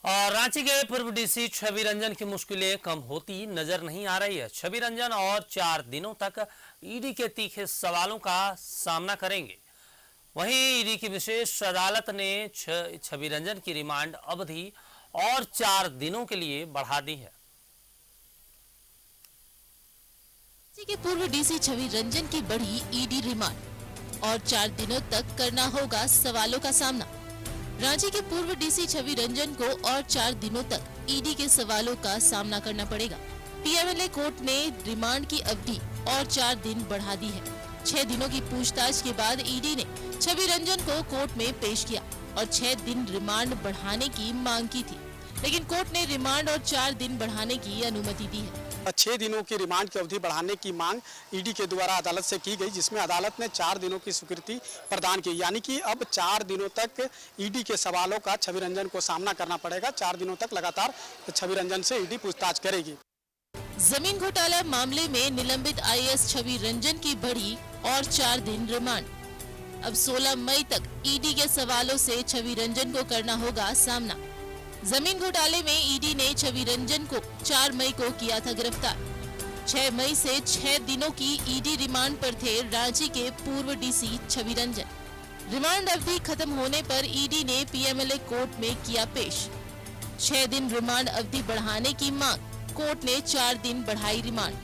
और रांची के पूर्व डीसी छवि रंजन की मुश्किलें कम होती नजर नहीं आ रही है। छवि रंजन और 4 दिनों तक ईडी के तीखे सवालों का सामना करेंगे। वहीं ईडी की विशेष अदालत ने छवि रंजन की रिमांड अवधि और 4 दिनों के लिए बढ़ा दी है। रांची के पूर्व डीसी छवि रंजन की बढ़ी ईडी रिमांड और 4 दिनों तक करना होगा सवालों का सामना। रांची के पूर्व डीसी छवि रंजन को और 4 दिनों तक ईडी के सवालों का सामना करना पड़ेगा। पीएमएलए कोर्ट ने रिमांड की अवधि और 4 दिन बढ़ा दी है। 6 दिनों की पूछताछ के बाद ईडी ने छवि रंजन को कोर्ट में पेश किया और 6 दिन रिमांड बढ़ाने की मांग की थी, लेकिन कोर्ट ने रिमांड और 4 दिन बढ़ाने की अनुमति दी है। 6 दिनों की रिमांड की अवधि बढ़ाने की मांग ईडी के द्वारा अदालत से की गई, जिसमें अदालत ने 4 दिनों की स्वीकृति प्रदान की। यानी कि अब 4 दिनों तक ईडी के सवालों का छवि रंजन को सामना करना पड़ेगा। 4 दिनों तक लगातार छवि रंजन से ईडी पूछताछ करेगी। जमीन घोटाला मामले में निलंबित आईएएस छवि रंजन की बढ़ी और 4 दिन रिमांड। अब 16 मई तक ईडी के सवालों से छवि रंजन को करना होगा सामना। जमीन घोटाले में ईडी ने छवि रंजन को 4 मई को किया था गिरफ्तार। 6 मई से 6 दिनों की ईडी रिमांड पर थे रांची के पूर्व डीसी छवि रंजन। रिमांड अवधि खत्म होने पर ईडी ने पीएमएलए कोर्ट में किया पेश। 6 दिन रिमांड अवधि बढ़ाने की मांग, कोर्ट ने 4 दिन बढ़ाई रिमांड।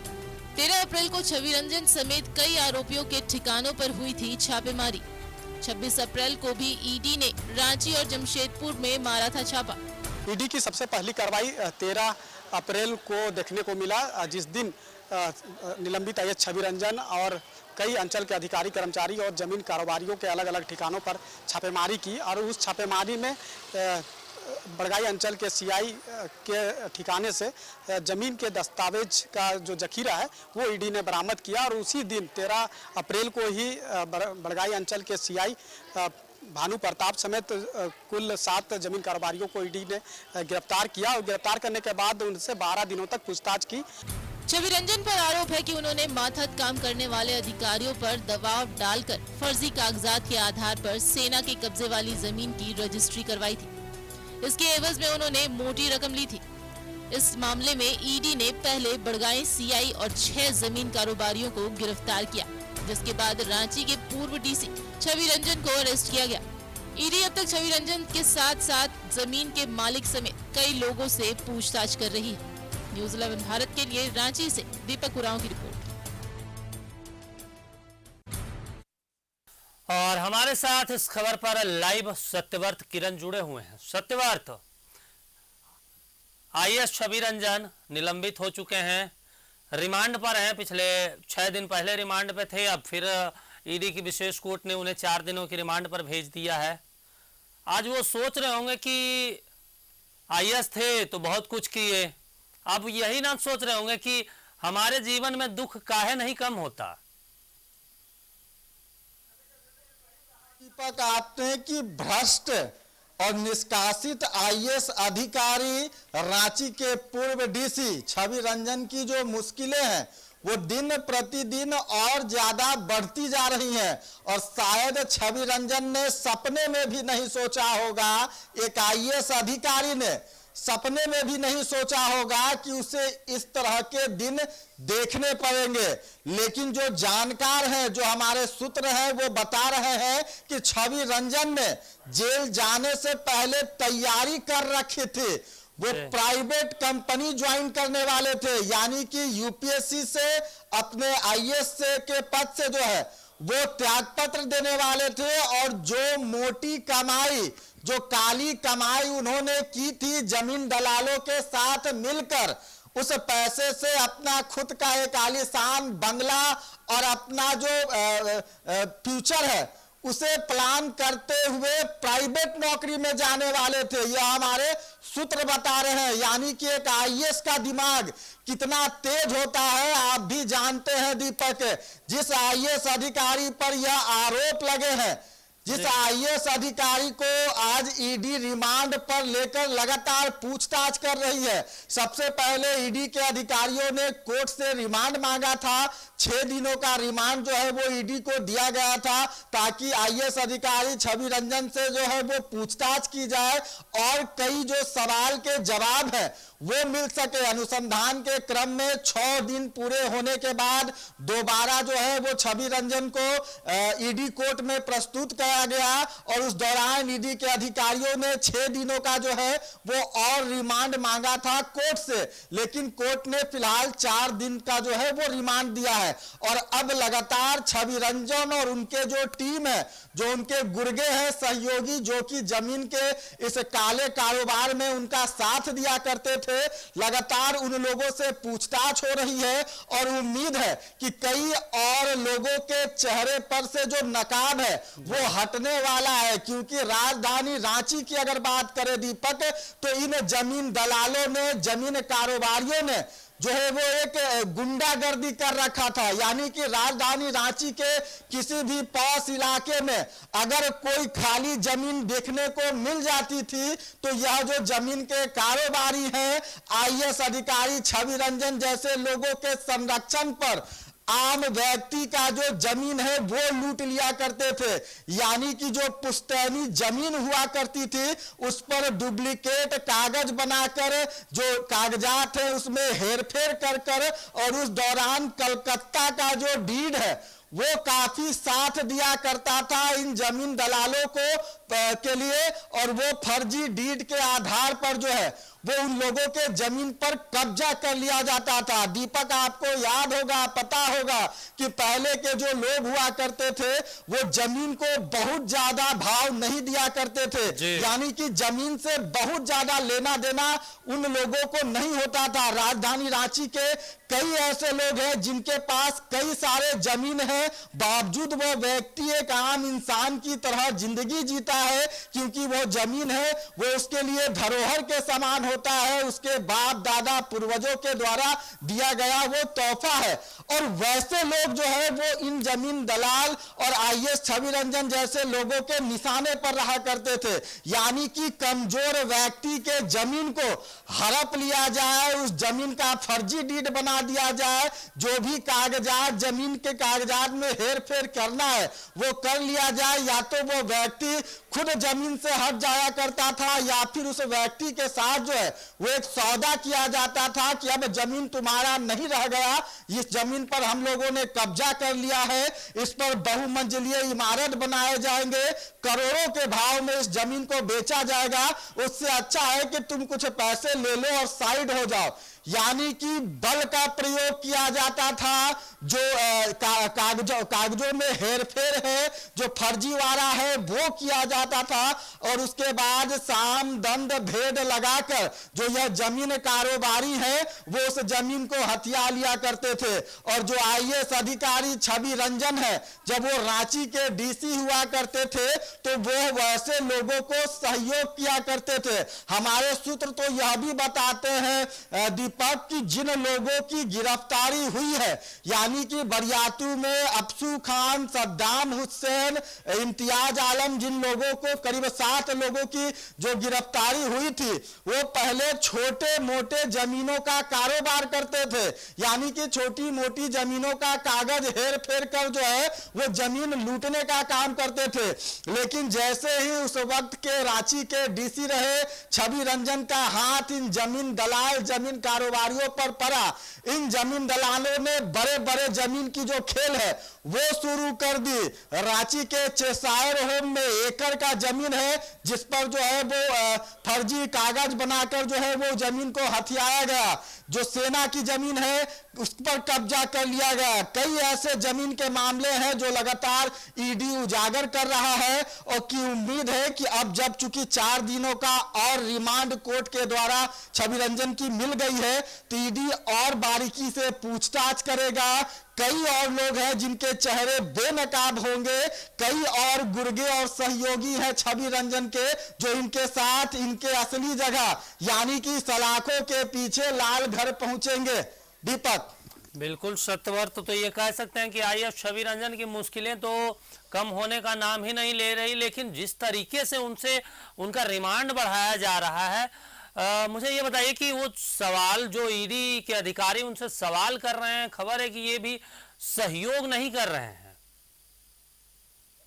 13 अप्रैल को छवि रंजन समेत कई आरोपियों के ठिकानों पर हुई थी छापेमारी। 26 अप्रैल को भी ईडी ने रांची और जमशेदपुर में मारा था छापा। ईडी की सबसे पहली कार्रवाई 13 अप्रैल को देखने को मिला, जिस दिन निलंबित आईएएस छवि रंजन और कई अंचल के अधिकारी, कर्मचारी और जमीन कारोबारियों के अलग अलग ठिकानों पर छापेमारी की। और उस छापेमारी में बड़गाई अंचल के सीआई के ठिकाने से जमीन के दस्तावेज का जो जखीरा है वो ईडी ने बरामद किया। और उसी दिन 13 अप्रैल को ही बड़गाई अंचल के सीआई भानु प्रताप समेत कुल 7 जमीन कारोबारियों को ईडी ने गिरफ्तार किया। और गिरफ्तार करने के बाद उनसे 12 दिनों तक पूछताछ की। छवि रंजन पर आरोप है कि उन्होंने मातहत काम करने वाले अधिकारियों पर दबाव डालकर फर्जी कागजात के आधार पर सेना के कब्जे वाली जमीन की रजिस्ट्री करवाई थी। इसके एवज में उन्होंने मोटी रकम ली थी। इस मामले में ईडी ने पहले बड़गाई सीआई और 6 जमीन कारोबारियों को गिरफ्तार किया, जिसके बाद रांची के पूर्व डीसी छवि रंजन को अरेस्ट किया गया। ईडी अब तक छवि रंजन के साथ साथ जमीन के मालिक समेत कई लोगों से पूछताछ कर रही है। न्यूज़ 11 भारत के लिए रांची से दीपक उरांव की रिपोर्ट। और हमारे साथ इस खबर पर लाइव सत्यव्रत किरण जुड़े हुए हैं। सत्यव्रत, आईएएस छवि रंजन निलंबित हो चुके हैं, रिमांड पर हैं। पिछले 6 दिन पहले रिमांड पे थे, अब फिर ईडी की विशेष कोर्ट ने उन्हें 4 दिनों की रिमांड पर भेज दिया है। आज वो सोच रहे होंगे कि आईएएस थे तो बहुत कुछ किए, अब यही ना सोच रहे होंगे कि हमारे जीवन में दुख काहे नहीं कम होता। दीपक, आप हैं कि भ्रष्ट और निष्कासित आईएएस अधिकारी रांची के पूर्व डीसी छवि रंजन की जो मुश्किलें हैं वो दिन प्रतिदिन और ज्यादा बढ़ती जा रही हैं। और शायद छवि रंजन ने सपने में भी नहीं सोचा होगा, एक आईएएस अधिकारी ने सपने में भी नहीं सोचा होगा कि उसे इस तरह के दिन देखने पड़ेंगे। लेकिन जो जानकार हैं, जो हमारे सूत्र हैं, वो बता रहे हैं कि छवि रंजन ने जेल जाने से पहले तैयारी कर रखी थी। वो प्राइवेट कंपनी ज्वाइन करने वाले थे, यानी कि यूपीएससी से अपने आईएएस के पद से जो है वो त्यागपत्र देने वाले थे। और जो मोटी कमाई, जो काली कमाई उन्होंने की थी जमीन दलालों के साथ मिलकर, उस पैसे से अपना खुद का एक आलीशान बंगला और अपना जो फ्यूचर है उसे प्लान करते हुए प्राइवेट नौकरी में जाने वाले थे। यह हमारे सूत्र बता रहे हैं। यानी कि एक आईएएस का दिमाग कितना तेज होता है आप भी जानते हैं दीपक। जिस आईएएस अधिकारी पर यह आरोप लगे हैं जिस आईएएस अधिकारी को आज ईडी रिमांड पर लेकर लगातार पूछताछ कर रही है। सबसे पहले ईडी के अधिकारियों ने कोर्ट से रिमांड मांगा था। 6 दिनों का रिमांड जो है वो ईडी को दिया गया था ताकि आईएएस अधिकारी छवि रंजन से जो है वो पूछताछ की जाए और कई जो सवाल के जवाब है वो मिल सके। अनुसंधान के क्रम में 6 दिन पूरे होने के बाद दोबारा जो है वो छवि रंजन को ईडी कोर्ट में प्रस्तुत किया गया और उस दौरान ईडी के अधिकारियों ने 6 दिनों का जो है वो और रिमांड मांगा था कोर्ट से, लेकिन कोर्ट ने फिलहाल 4 दिन का जो है वो रिमांड दिया है। और अब लगातार छवि रंजन और उनके जो टीम है, जो उनके गुर्गे हैं सहयोगी, जो कि जमीन के इस काले कारोबार में उनका साथ दिया करते थे, लगातार उन लोगों से पूछताछ हो रही है और उम्मीद है कि कई और लोगों के चेहरे पर से जो नकाब है वो हटने वाला है। क्योंकि राजधानी रांची की अगर बात करें दीपक, तो इन जमीन दलालों ने, जमीन कारोबारियों ने जो है वो एक गुंडागर्दी कर रखा था। यानी कि राजधानी रांची के किसी भी पॉश इलाके में अगर कोई खाली जमीन देखने को मिल जाती थी तो यह जो जमीन के कारोबारी हैं, आईएएस अधिकारी छवि रंजन जैसे लोगों के संरक्षण पर आम व्यक्ति का जो जमीन है वो लूट लिया करते थे। यानी कि जो पुश्तैनी जमीन हुआ करती थी उस पर डुप्लीकेट कागज बनाकर जो कागजात है उसमें हेरफेर कर और उस दौरान कलकत्ता का जो डीड है वो काफी साथ दिया करता था इन जमीन दलालों को के लिए, और वो फर्जी डीड के आधार पर जो है वो उन लोगों के जमीन पर कब्जा कर लिया जाता था। दीपक, आपको याद होगा, पता होगा कि पहले के जो लोग हुआ करते थे वो जमीन को बहुत ज्यादा भाव नहीं दिया करते थे। यानी कि जमीन से बहुत ज्यादा लेना देना उन लोगों को नहीं होता था। राजधानी रांची के कई ऐसे लोग हैं जिनके पास कई सारे जमीन है, बावजूद वो व्यक्ति एक आम इंसान की तरह जिंदगी जीता है, क्योंकि वो जमीन है वो उसके लिए धरोहर के समान होता है, उसके बाप दादा पूर्वजों के द्वारा दिया गया वो तोहफा है। और वैसे लोग जो है वो इन जमीन दलाल और आईएएस छवि रंजन जैसे लोगों के निशाने पर रहा करते थे। यानी कि कमजोर व्यक्ति के जमीन को हड़प लिया जाए, उस जमीन का फर्जी डीड बना दिया जाए, जो भी कागजात, जमीन के कागजात में हेरफेर करना है वो कर लिया जाए। या तो वो व्यक्ति खुद जमीन से हट जाया करता था या फिर उस व्यक्ति के साथ जो है वो एक सौदा किया जाता था कि अब जमीन तुम्हारा नहीं रह गया, इस जमीन पर हम लोगों ने कब्जा कर लिया है, इस पर बहुमंजिलीय इमारत बनाए जाएंगे, करोड़ों के भाव में इस जमीन को बेचा जाएगा, उससे अच्छा है कि तुम कुछ पैसे ले लो और साइड हो जाओ। यानी कि बल का प्रयोग किया जाता था। जो कागजों में हेरफेर है, जो फर्जीवाड़ा है वो किया जाता था और उसके बाद साम दंड भेद लगाकर जो यह जमीन कारोबारी है वो उस जमीन को हथिया लिया करते थे। और जो आईएएस अधिकारी छवि रंजन है, जब वो रांची के डीसी हुआ करते थे तो वो वैसे लोगों को सहयोग किया करते थे। हमारे सूत्र तो यह भी बताते हैं दीपक की जिन लोगों की गिरफ्तारी हुई है, यानी कि बरियातू में अफसू खान, सद्दाम हुसैन, इम्तियाज आलम, जिन लोगों को करीब 7 लोगों की जो गिरफ्तारी हुई थी वो पहले छोटे मोटे जमीनों का कारोबार करते थे। यानी कि छोटी मोटी जमीनों का कागज हेर फेर कर जो है वो जमीन लूटने का काम करते थे। लेकिन जैसे ही उस वक्त के रांची के डीसी रहे छवि रंजन का हाथ इन जमीन दलाल, जमीन कारोबारियों पर पड़ा, इन जमीन दलालों ने बड़े बड़े जमीन की जो खेल है वो शुरू कर दी। रांची के चेसायर होम में एकड़ का जमीन है जिस पर जो है वो फर्जी कागज बनाकर जो है वो जमीन को हथियाया गया। जो सेना की जमीन है उस पर कब्जा कर लिया गया। कई ऐसे जमीन के मामले हैं जो लगातार ईडी उजागर कर रहा है और की उम्मीद है कि अब जब चूंकि 4 दिनों का और रिमांड कोर्ट के द्वारा छवि रंजन की मिल गई है तो ईडी और बारीकी से पूछताछ करेगा। कई और लोग हैं जिनके चेहरे बेनकाब होंगे, कई और गुर्गे और सहयोगी हैं छवि रंजन के जो इनके साथ इनके असली जगह यानी कि सलाखों के पीछे लाल घर पहुंचेंगे। दीपक बिल्कुल सत्यव्रत, तो ये कह सकते हैं कि आईएएस छवि रंजन की मुश्किलें तो कम होने का नाम ही नहीं ले रही, लेकिन जिस तरीके से उनसे उनका रिमांड बढ़ाया जा रहा है, मुझे ये बताइए कि वो सवाल जो ईडी के अधिकारी उनसे सवाल कर रहे हैं, खबर है कि ये भी सहयोग नहीं कर रहे हैं।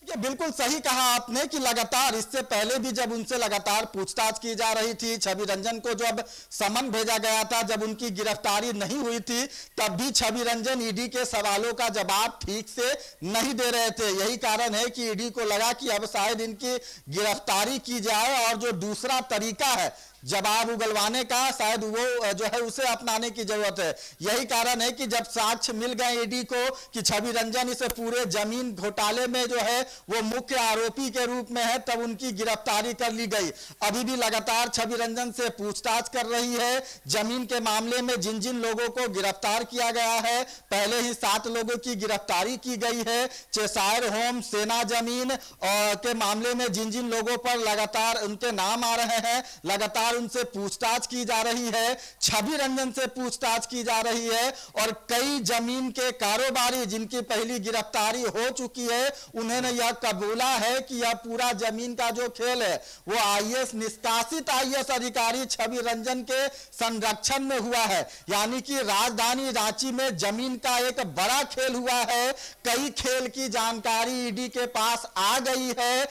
ये बिल्कुल सही कहा आपने कि लगातार इससे पहले भी जब उनसे लगातार पूछताछ की जा रही थी, छवि रंजन को जब समन भेजा गया था, जब उनकी गिरफ्तारी नहीं हुई थी, तब भी छवि रंजन ईडी के सवालों का जवाब ठीक से नहीं दे रहे थे। यही कारण है कि ईडी को लगा कि अब शायद इनकी गिरफ्तारी की जाए और जो दूसरा तरीका है जवाब उगलवाने का, शायद वो जो है उसे अपनाने की जरूरत है। यही कारण है कि जब साक्ष्य मिल गए ईडी को कि छवि रंजन इस पूरे जमीन घोटाले में जो है वो मुख्य आरोपी के रूप में है, तब उनकी गिरफ्तारी कर ली गई। अभी भी लगातार छवि रंजन से पूछताछ कर रही है। जमीन के मामले में जिन जिन लोगों को गिरफ्तार किया गया है, पहले ही 7 लोगों की गिरफ्तारी की गई है। चेसायर होम, सेना जमीन के मामले में जिन जिन लोगों पर लगातार उनके नाम आ रहे हैं, लगातार उनसे पूछताछ की जा रही है। छवि रंजन से पूछताछ की जा रही है और कई जमीन के कारोबारी जिनकी पहली गिरफ्तारी हो चुकी है, उन्होंने यह कबूला है कि यह पूरा जमीन का जो खेल है वो आईएएस निष्कासित आईएएस अधिकारी छवि रंजन के संरक्षण में हुआ है। यानी कि राजधानी रांची में जमीन का एक बड़ा खेल हुआ है। कई खेल की जानकारी ईडी के पास आ गई है।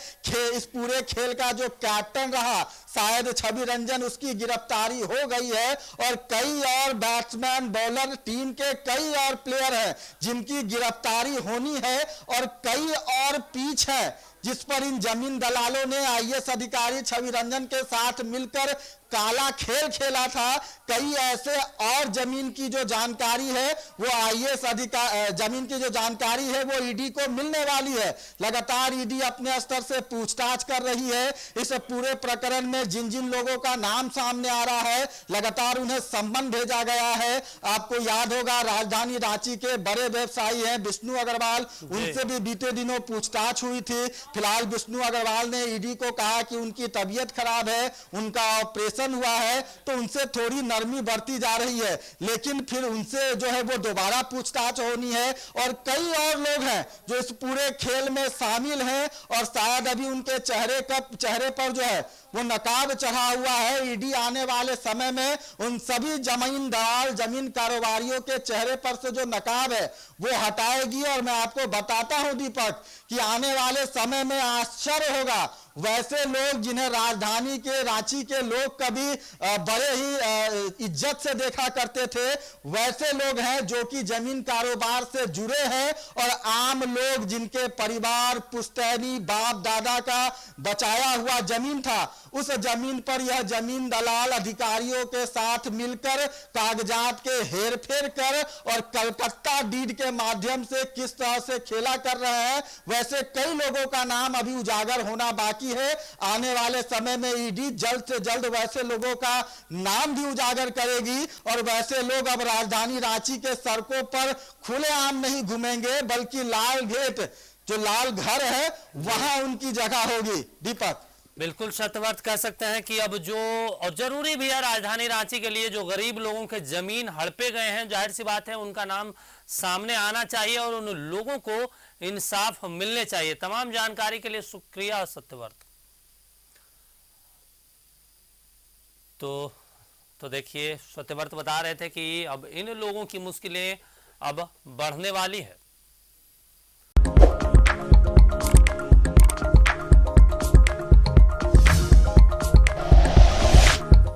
इस पूरे खेल का जो कैप्टन रहा, शायद छवि रंजन, उसकी गिरफ्तारी हो गई है और कई और बैट्समैन, बॉलर, टीम के कई और प्लेयर हैं जिनकी गिरफ्तारी होनी है और कई और पीछ है जिस पर इन जमीन दलालों ने आईएएस अधिकारी छवि रंजन के साथ मिलकर काला खेल खेला था। कई ऐसे और जमीन की जो जानकारी है वो आईएएस अधिकारी, जमीन की जो जानकारी है वो ईडी को मिलने वाली है। लगातार ईडी अपने स्तर से पूछताछ कर रही है। इस पूरे प्रकरण में जिन जिन लोगों का नाम सामने आ रहा है, लगातार उन्हें सम्मन भेजा गया है। आपको याद होगा राजधानी रांची के बड़े व्यवसायी हैं विष्णु अग्रवाल, उनसे भी बीते दिनों पूछताछ हुई थी। फिलहाल विष्णु अग्रवाल ने ईडी को कहा कि उनकी तबीयत खराब है, उनका ऑपरेशन हुआ है, तो उनसे थोड़ी नरमी बरती जा रही है, लेकिन फिर उनसे जो है वो दोबारा पूछताछ होनी है। और कई और लोग हैं जो इस पूरे खेल में शामिल हैं और शायद अभी उनके चेहरे पर जो है वो नकाब चढ़ा हुआ है। ईडी आने वाले समय में उन सभी जमीन दलाल, जमीन कारोबारियों के चेहरे पर से जो नकाब है वो हटाएगी। और मैं आपको बताता हूं दीपक कि आने वाले समय में आश्चर्य होगा, वैसे लोग जिन्हें राजधानी के, रांची के लोग कभी बड़े ही इज्जत से देखा करते थे, वैसे लोग हैं जो कि जमीन कारोबार से जुड़े हैं और आम लोग जिनके परिवार पुश्तैनी बाप दादा का बचाया हुआ जमीन था, उस जमीन पर यह जमीन दलाल अधिकारियों के साथ मिलकर कागजात के हेरफेर कर और कलकत्ता डीड के माध्यम से किस तरह से खेला कर रहे हैं, वैसे कई लोगों का नाम अभी उजागर होना बाकी है। आने वाले समय में ईडी जल्द से जल्द वैसे लोगों का नाम भी उजागर करेगी और वैसे लोग अब राजधानी रांची के सड़कों पर खुलेआम नहीं घूमेंगे, बल्कि लाल गेट, जो लाल घर है, वहां उनकी जगह होगी। दीपक, बिल्कुल सत्यव्रत, कह सकते हैं कि अब जो, और जरूरी भी है राजधानी रांची के लिए, जो गरीब लोगों के जमीन हड़पे गए हैं, जाहिर सी बात है उनका नाम सामने आना चाहिए और उन लोगों को इंसाफ मिलने चाहिए। तमाम जानकारी के लिए शुक्रिया सत्यव्रत। तो देखिए, सत्यव्रत बता रहे थे कि अब इन लोगों की मुश्किलें अब बढ़ने वाली है।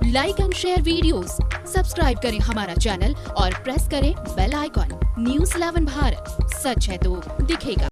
Like and share videos, subscribe करें हमारा चैनल और प्रेस करें बेल आइकॉन। न्यूज़ 11 भारत, सच है तो दिखेगा।